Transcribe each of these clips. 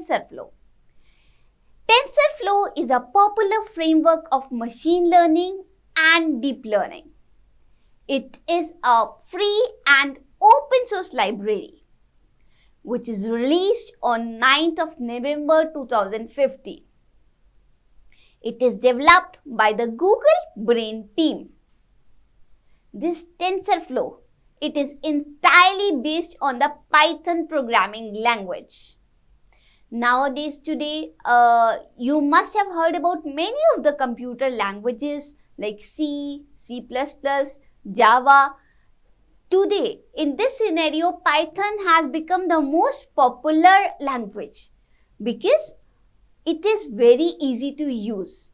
TensorFlow. TensorFlow is a popular framework of machine learning and deep learning. It is a free and open source library which is released on 9th of November 2015. It is developed by the Google Brain team. This TensorFlow, it is entirely based on the Python programming language. Nowadays, today, you must have heard about many of the computer languages like C, C++, Java. Today, in this scenario, Python has become the most popular language because it is very easy to use.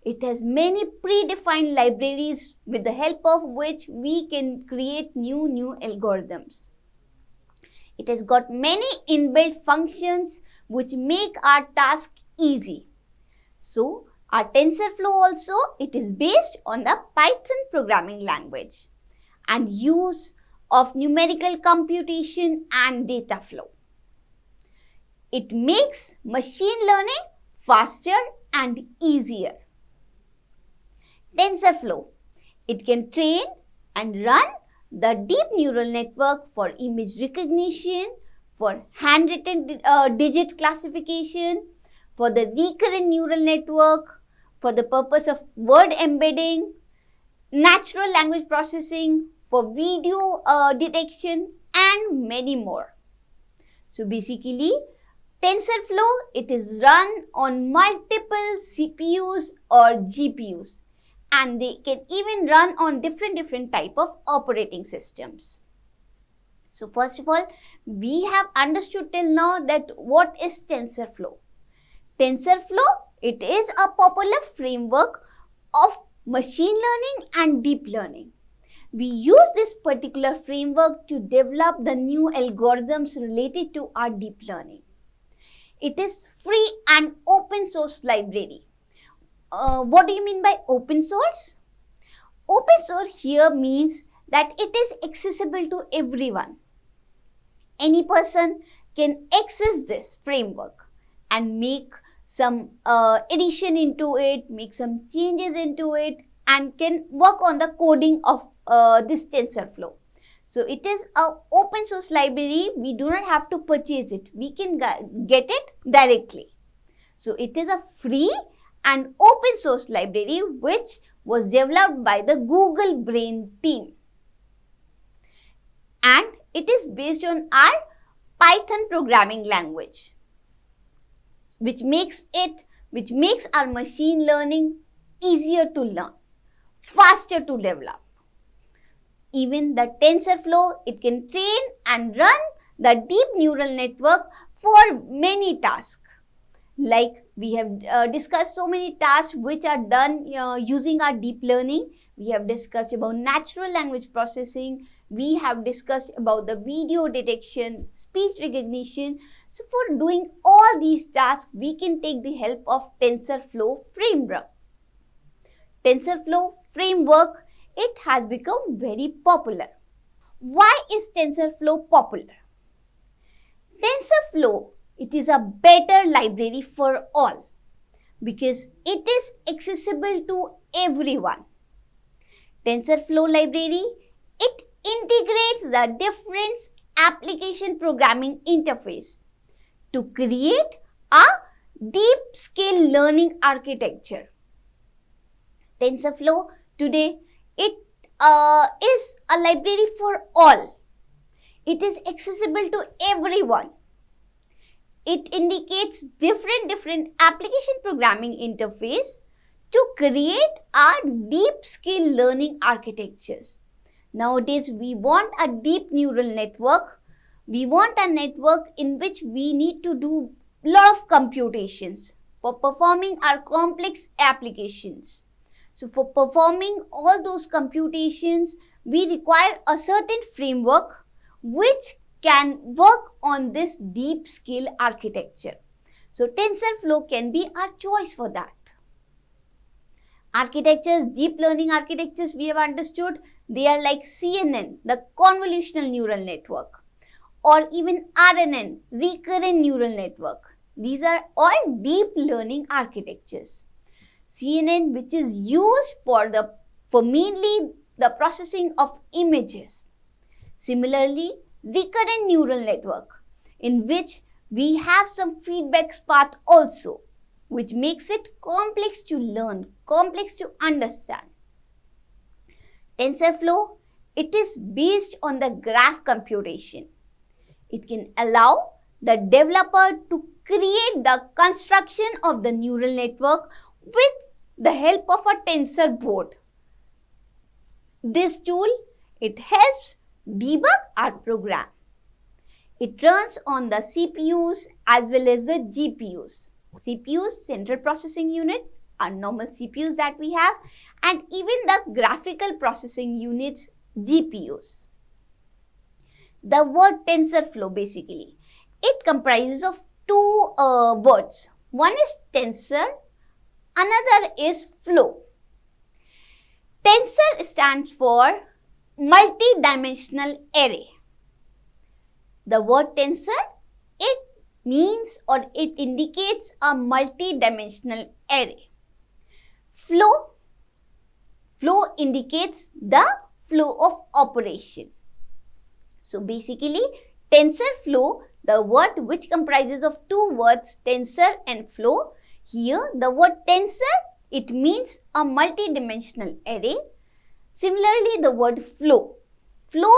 It has many predefined libraries with the help of which we can create new algorithms. It has got many inbuilt functions which make our task easy. So, our TensorFlow also, it is based on the Python programming language and use of numerical computation and data flow. It makes machine learning faster and easier. TensorFlow, it can train and run the deep neural network for image recognition, for handwritten digit classification, for the recurrent neural network, for the purpose of word embedding, natural language processing, for video detection and many more. So basically, TensorFlow, it is run on multiple CPUs or GPUs. And they can even run on different type of operating systems. So first of all, we have understood till now that what is TensorFlow. TensorFlow, it is a popular framework of machine learning and deep learning. We use this particular framework to develop the new algorithms related to our deep learning. It is free and open source library. What do you mean by open source? Open source here means that it is accessible to everyone. Any person can access this framework and make some addition into it, make some changes into it and can work on the coding of this TensorFlow. So it is an open source library. We do not have to purchase it. We can get it directly. So it is a free and open source library which was developed by the Google Brain team. And it is based on our Python programming language, which makes our machine learning easier to learn, faster to develop. Even the TensorFlow, it can train and run the deep neural network for many tasks. Like we have discussed so many tasks which are done using our deep learning. We have discussed about natural language processing. We have discussed about the video detection, speech recognition. So for doing all these tasks, we can take the help of TensorFlow framework. TensorFlow framework, it has become very popular. Why is TensorFlow popular? TensorFlow, it is a better library for all because it is accessible to everyone. TensorFlow library, it integrates the different application programming interface to create a deep scale learning architecture. TensorFlow today, it is a library for all. It is accessible to everyone. It indicates different application programming interface to create our deep scale learning architectures. Nowadays, we want a deep neural network. We want a network in which we need to do a lot of computations for performing our complex applications. So for performing all those computations, we require a certain framework which can work on this deep scale architecture. So TensorFlow can be our choice for that. Architectures, deep learning architectures, we have understood, they are like CNN, the convolutional neural network, or even RNN, recurrent neural network. These are all deep learning architectures. CNN, which is used for mainly the processing of images. Similarly, recurrent neural network, in which we have some feedback path also, which makes it complex to learn, complex to understand. TensorFlow, it is based on the graph computation. It can allow the developer to create the construction of the neural network with the help of a tensor board. This tool, it helps debug our program. It runs on the CPUs as well as the GPUs. CPUs, central processing unit, are normal CPUs that we have, and even the graphical processing units, GPUs. The word TensorFlow basically, it comprises of two words. One is tensor, another is flow. Tensor stands for multi-dimensional array. The word tensor, it means or it indicates a multi-dimensional array. Flow indicates the flow of operation. So basically, TensorFlow, the word which comprises of two words, tensor and flow. Here, the word tensor, it means a multi-dimensional array. Similarly, the word flow. Flow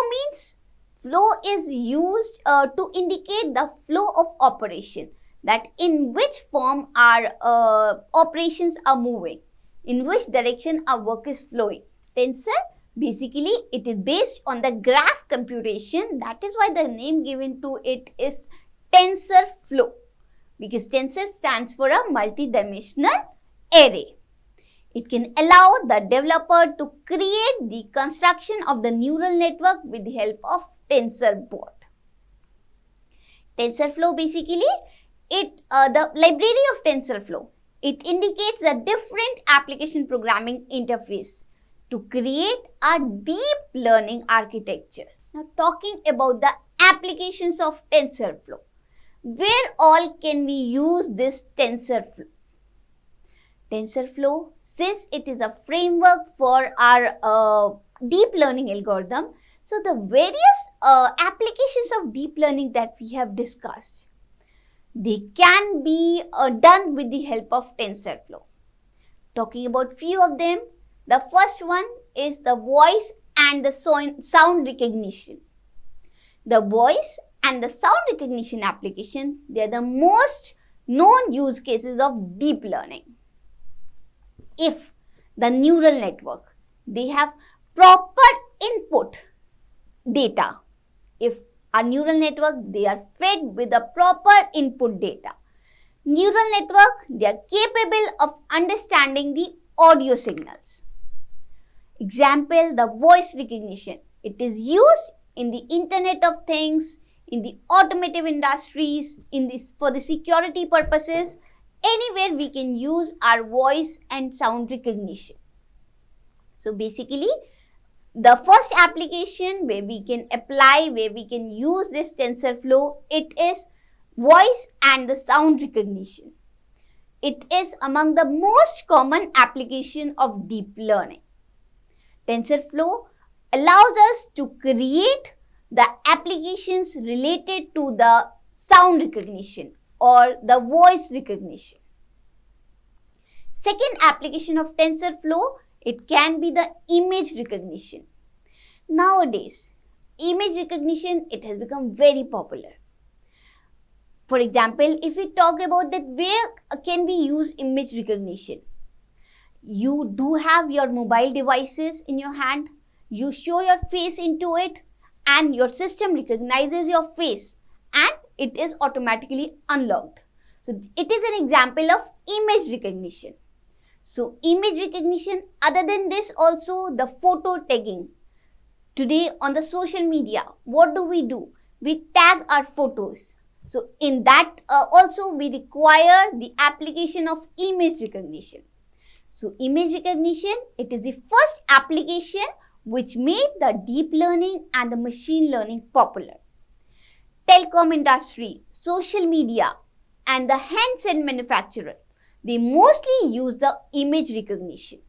is used to indicate the flow of operation, that in which form our operations are moving, in which direction our work is flowing. Tensor, basically, it is based on the graph computation. That is why the name given to it is TensorFlow, because tensor stands for a multi-dimensional array. It can allow the developer to create the construction of the neural network with the help of tensor board. TensorFlow basically, the library of TensorFlow, it indicates a different application programming interface to create a deep learning architecture. Now talking about the applications of TensorFlow, where all can we use this TensorFlow? TensorFlow, since it is a framework for our deep learning algorithm, so the various applications of deep learning that we have discussed, they can be done with the help of TensorFlow. Talking about few of them, the first one is the voice and the sound recognition. The voice and the sound recognition application, they are the most known use cases of deep learning. If the neural network, they have proper input data, if our neural network, they are fed with the proper input data, neural network, they are capable of understanding the audio signals. Example, the voice recognition. It is used in the Internet of Things, in the automotive industries, for the security purposes. Anywhere we can use our voice and sound recognition. So basically, the first application where we can apply, where we can use this TensorFlow, it is voice and the sound recognition. It is among the most common application of deep learning. TensorFlow allows us to create the applications related to the sound recognition or the voice recognition. Second application of TensorFlow, it can be the image recognition. Nowadays, image recognition, it has become very popular. For example, if we talk about that, where can we use image recognition? You do have your mobile devices in your hand, you show your face into it, and your system recognizes your face and it is automatically unlocked. So it is an example of image recognition. So image recognition, other than this also the photo tagging. Today on the social media, what do? We tag our photos. So in that also we require the application of image recognition. So image recognition, it is the first application which made the deep learning and the machine learning popular. Telecom industry, social media, and the handset manufacturer, they mostly use the image recognition.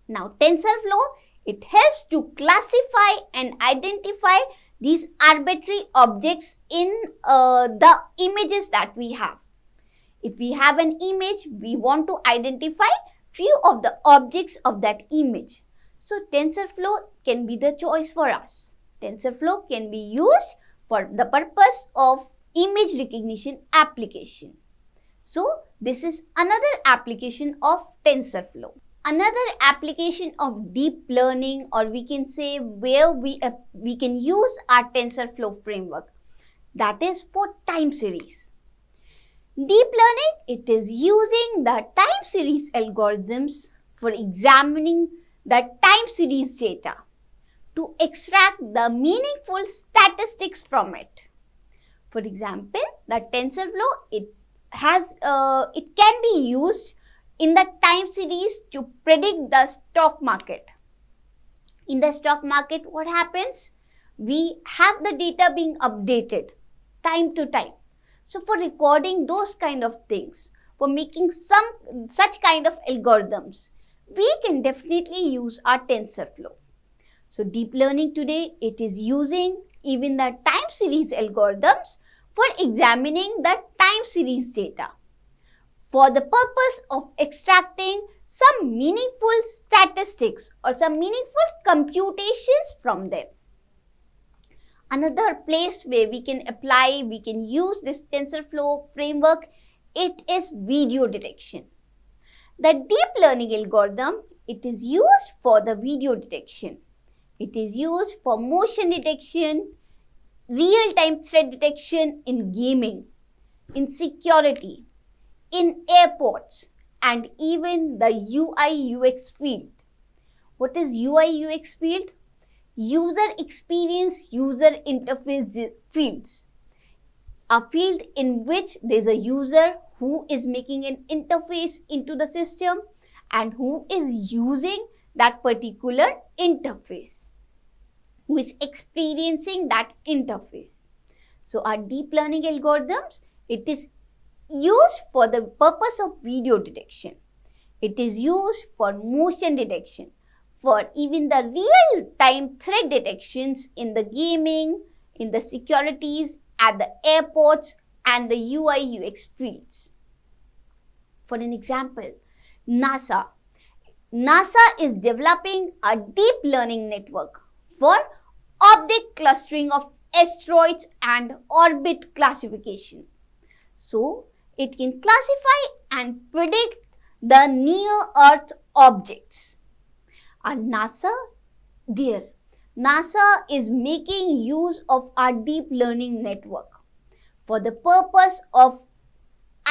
Now, TensorFlow, it helps to classify and identify these arbitrary objects in the images that we have. If we have an image, we want to identify few of the objects of that image. So, TensorFlow can be the choice for us. TensorFlow can be used for the purpose of image recognition application. So, this is another application of TensorFlow. Another application of deep learning, or we can say where we can use our TensorFlow framework, that is for time series. Deep learning, it is using the time series algorithms for examining the time series data to extract the meaningful statistics from it. For example, the TensorFlow, it can be used in the time series to predict the stock market. In the stock market, what happens? We have the data being updated time to time. So, for recording those kind of things, for making such kind of algorithms, we can definitely use our TensorFlow. So, deep learning today, it is using even the time series algorithms for examining the time series data for the purpose of extracting some meaningful statistics or some meaningful computations from them. Another place where we can apply, we can use this TensorFlow framework, it is video detection. The deep learning algorithm, it is used for the video detection. It is used for motion detection, real-time threat detection in gaming, in security, in airports, and even the UI UX field. What is UI UX field? User experience, user interface fields. A field in which there is a user who is making an interface into the system and who is using that particular interface, who is experiencing that interface. So, our deep learning algorithms, it is used for the purpose of video detection. It is used for motion detection, for even the real-time threat detections in the gaming, in the securities, at the airports, and the UI UX fields. For an example, NASA is developing a deep learning network for object clustering of asteroids and orbit classification. So, it can classify and predict the near-Earth objects. And NASA is making use of our deep learning network for the purpose of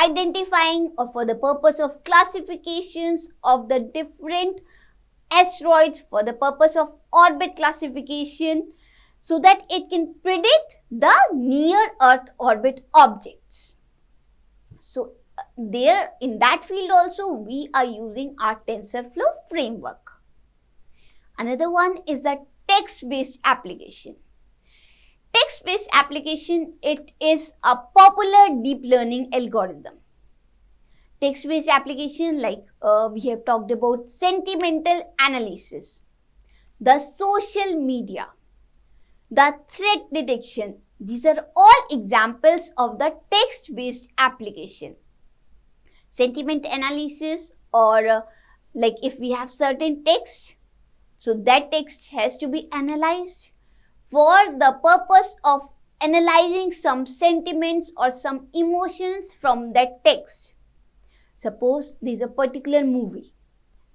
identifying or for the purpose of classifications of the different asteroids, for the purpose of orbit classification, so that it can predict the near-Earth orbit objects. So, there in that field also we are using our TensorFlow framework. Another one is a text-based application. Text-based application, it is a popular deep learning algorithm. Text-based application, like we have talked about sentimental analysis, the social media, the threat detection. These are all examples of the text-based application. Sentiment analysis, or like if we have certain text, so that text has to be analyzed for the purpose of analyzing some sentiments or some emotions from that text. Suppose there is a particular movie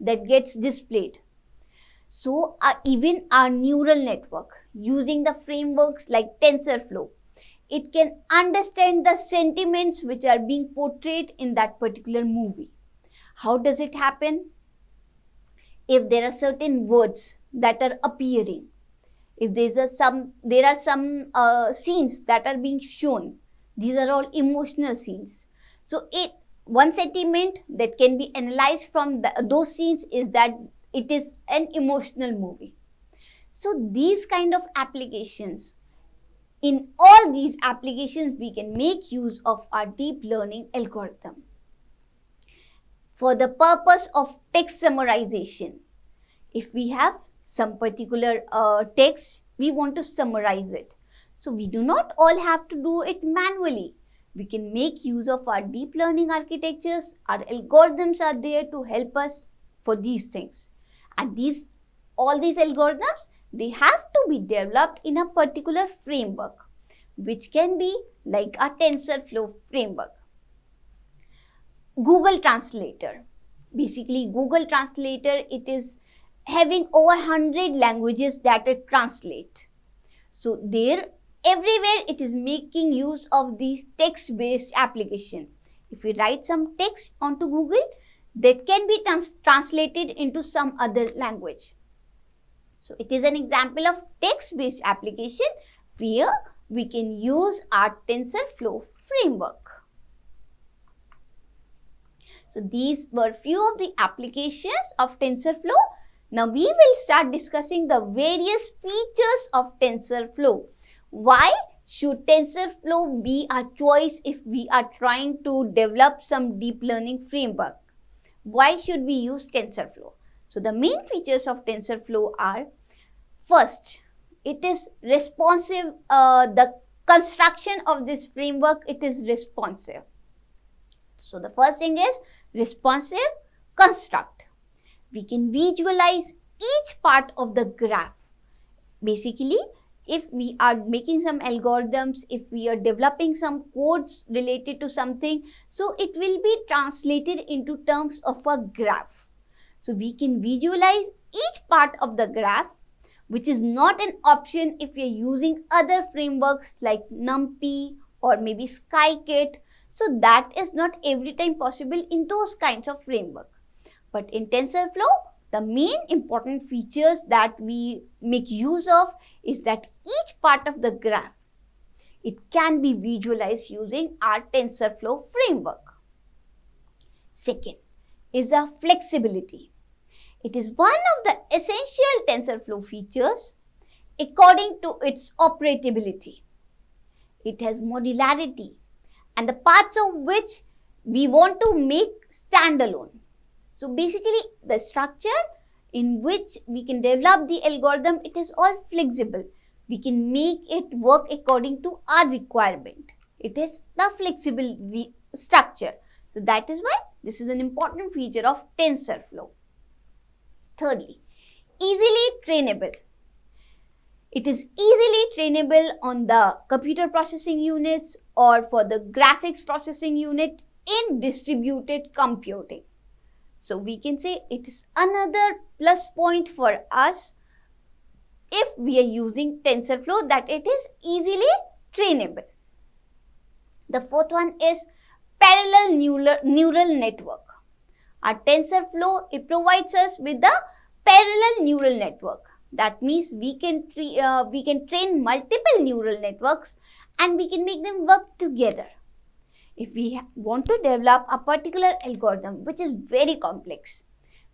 that gets displayed. So, even our neural network, using the frameworks like TensorFlow, it can understand the sentiments which are being portrayed in that particular movie. How does it happen? If there are certain words that are appearing, if there are some scenes that are being shown, these are all emotional scenes. So, one sentiment that can be analyzed from those scenes is that it is an emotional movie. So, these kind of applications, In all these applications, we can make use of our deep learning algorithm. For the purpose of text summarization, if we have some particular text, we want to summarize it. So we do not all have to do it manually. We can make use of our deep learning architectures. Our algorithms are there to help us for these things. And all these algorithms, they have to be developed in a particular framework, which can be like a TensorFlow framework. Google Translator. Basically, Google Translator, it is having over 100 languages that it translates. So there, everywhere it is making use of these text-based application. If we write some text onto Google, that can be translated into some other language. So it is an example of text-based application where we can use our TensorFlow framework. So these were few of the applications of TensorFlow. Now we will start discussing the various features of TensorFlow. Why should TensorFlow be a choice if we are trying to develop some deep learning framework? Why should we use TensorFlow? So the main features of TensorFlow are, first, it is responsive. The construction of this framework, it is responsive. So the first thing is responsive construct. We can visualize each part of the graph. Basically, if we are making some algorithms, if we are developing some codes related to something, so it will be translated into terms of a graph. So we can visualize each part of the graph, which is not an option if we are using other frameworks like NumPy or maybe Scikit. So that is not every time possible in those kinds of framework. But in TensorFlow, the main important features that we make use of is that each part of the graph, it can be visualized using our TensorFlow framework. Second is a flexibility. It is one of the essential TensorFlow features according to its operability. It has modularity, and the parts of which we want to make standalone. So basically, the structure in which we can develop the algorithm, it is all flexible. We can make it work according to our requirement. It is the flexible structure. So that is why this is an important feature of TensorFlow. Thirdly, easily trainable. It is easily trainable on the computer processing units or for the graphics processing unit in distributed computing. So we can say it is another plus point for us if we are using TensorFlow, that it is easily trainable. The fourth one is parallel neural network. Our TensorFlow, it provides us with the parallel neural network. That means we can train multiple neural networks and we can make them work together. If we want to develop a particular algorithm which is very complex,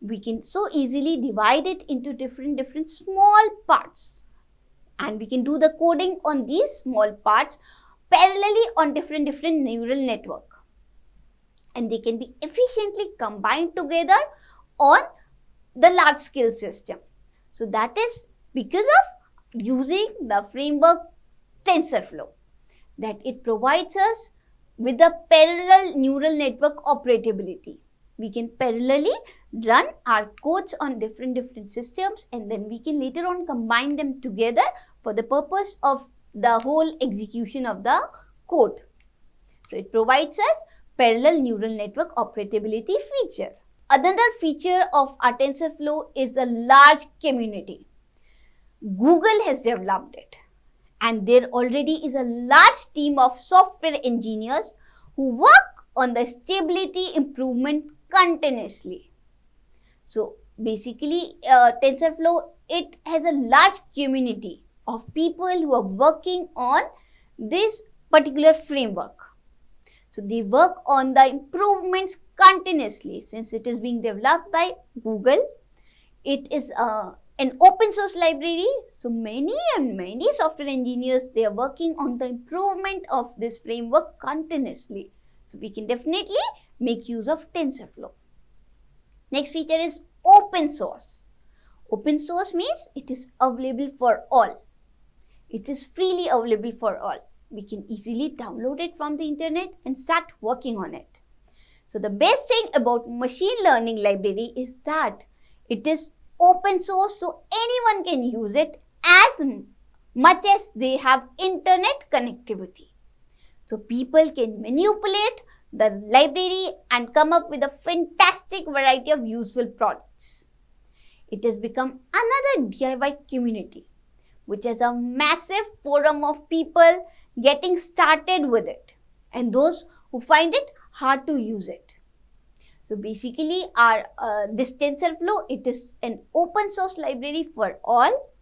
we can so easily divide it into different small parts, and we can do the coding on these small parts parallelly on different neural network, and they can be efficiently combined together on the large scale system. So that is because of using the framework TensorFlow, that it provides us with the parallel neural network operability. We can parallelly run our codes on different systems, and then we can later on combine them together for the purpose of the whole execution of the code. So it provides us parallel neural network operability feature. Another feature of our TensorFlow is a large community. Google has developed it, and there already is a large team of software engineers who work on the stability improvement continuously. So basically, TensorFlow, it has a large community of people who are working on this particular framework. So they work on the improvements continuously since it is being developed by Google. It is an open source library. So many software engineers, they are working on the improvement of this framework continuously. So we can definitely make use of TensorFlow. Next feature is open source. Open source means it is available for all. It is freely available for all. We can easily download it from the internet and start working on it. So the best thing about machine learning library is that it is open source, so anyone can use it as much as they have internet connectivity. So people can manipulate the library and come up with a fantastic variety of useful products. It has become another DIY community, which has a massive forum of people getting started with it and those who find it hard to use it. So basically this TensorFlow, it is an open source library for all.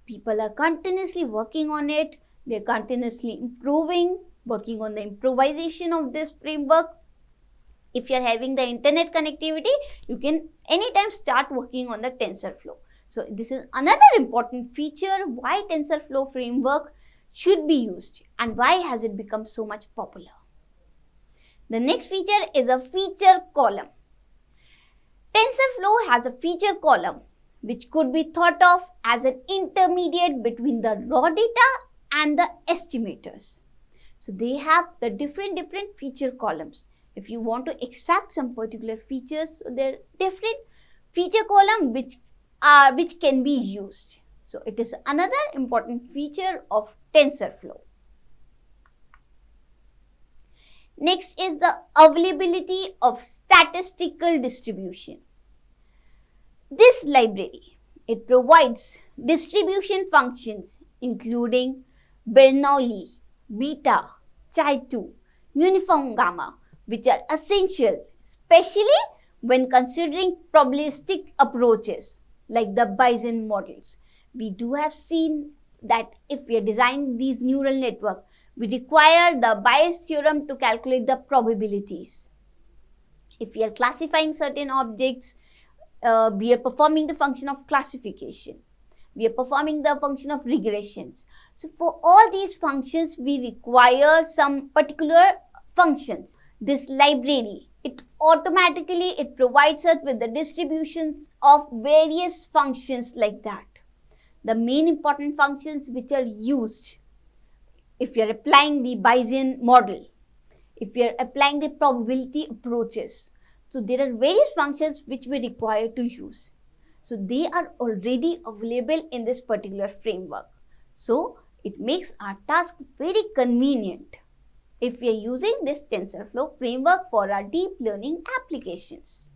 People are continuously working on it. They are continuously improving, working on the improvisation of this framework. If you are having the internet connectivity, you can anytime start working on the TensorFlow. So this is another important feature why TensorFlow framework should be used and why has it become so much popular. The next feature is a feature column. TensorFlow has a feature column which could be thought of as an intermediate between the raw data and the estimators. So they have the different feature columns. If you want to extract some particular features, so there are different feature column which can be used. So it is another important feature of TensorFlow. Next is the availability of statistical distribution. This library, it provides distribution functions including Bernoulli, beta, chi2, uniform gamma, which are essential, especially when considering probabilistic approaches like the Bayesian models. We do have seen that if we are designing these neural networks, we require the Bayes theorem to calculate the probabilities. If we are classifying certain objects, we are performing the function of classification. We are performing the function of regressions. So for all these functions, we require some particular functions. This library, it automatically provides us with the distributions of various functions like that. The main important functions which are used if you are applying the Bayesian model, if you are applying the probability approaches. So there are various functions which we require to use. So they are already available in this particular framework. So it makes our task very convenient if we are using this TensorFlow framework for our deep learning applications.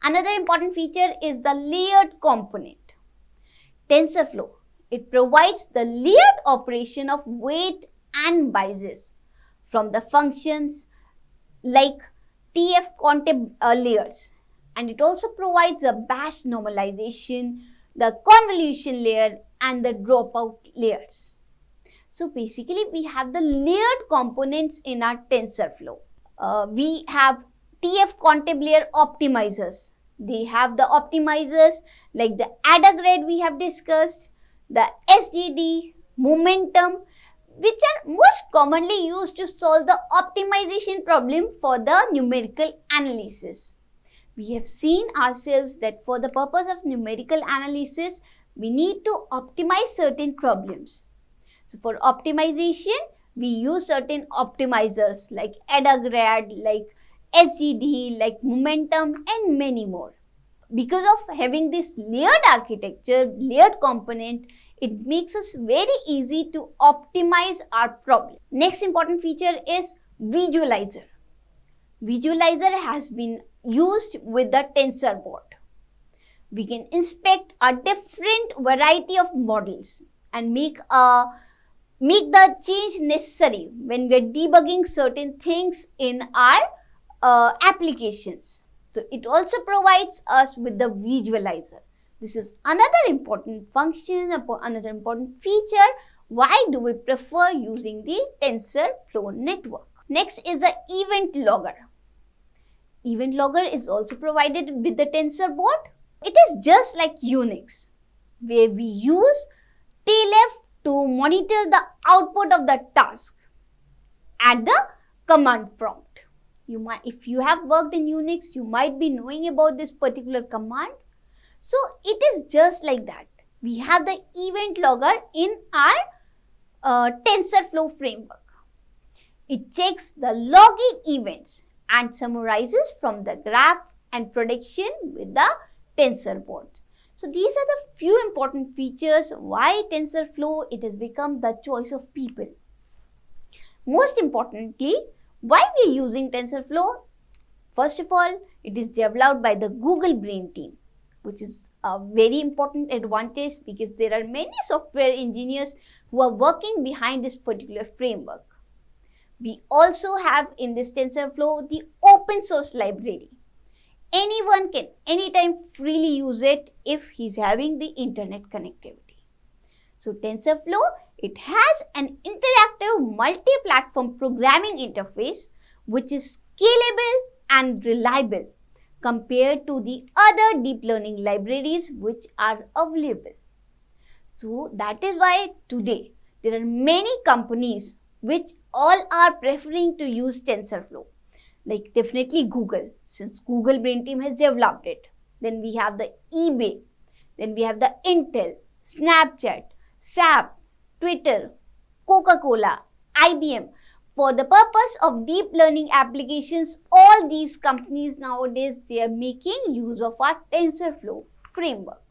Another important feature is the layered component. TensorFlow, it provides the layered operation of weight and biases from the functions like TF-conteb layers, and it also provides a Bayes normalization, the convolution layer and the dropout layers. So basically we have the layered components in our TensorFlow. We have TF-conteb layer optimizers. They have the optimizers like the ADA grade we have discussed, the SGD, momentum, which are most commonly used to solve the optimization problem for the numerical analysis. We have seen ourselves that for the purpose of numerical analysis, we need to optimize certain problems. So for optimization, we use certain optimizers like ADA grad, like SGD, like momentum and many more. Because of having this layered architecture, layered component, it makes us very easy to optimize our problem. Next important feature is visualizer. Visualizer has been used with the TensorBot. We can inspect a different variety of models and make the change necessary when we are debugging certain things in our applications. So it also provides us with the visualizer. This is another important function, another important feature. Why do we prefer using the TensorFlow network? Next is the event logger. Event logger is also provided with the TensorBot. it is just like Unix, where we use TLF to monitor the output of the task at the command prompt. If you have worked in Unix, you might be knowing about this particular command. So it is just like that. We have the event logger in our TensorFlow framework. It checks the logging events and summarizes from the graph and prediction with the TensorBoard. So these are the few important features why TensorFlow it has become the choice of people. Most importantly, why we are using TensorFlow? First of all, it is developed by the Google Brain team, which is a very important advantage because there are many software engineers who are working behind this particular framework. We also have in this TensorFlow the open source library. Anyone can anytime freely use it if he's having the internet connectivity. So TensorFlow, it has an interactive multi-platform programming interface which is scalable and reliable compared to the other deep learning libraries which are available. So that is why today there are many companies which all are preferring to use TensorFlow. Like definitely Google, since Google Brain team has developed it. Then we have the eBay, then we have the Intel, Snapchat, SAP, Twitter, Coca-Cola, IBM. For the purpose of deep learning applications, all these companies nowadays, they are making use of our TensorFlow framework.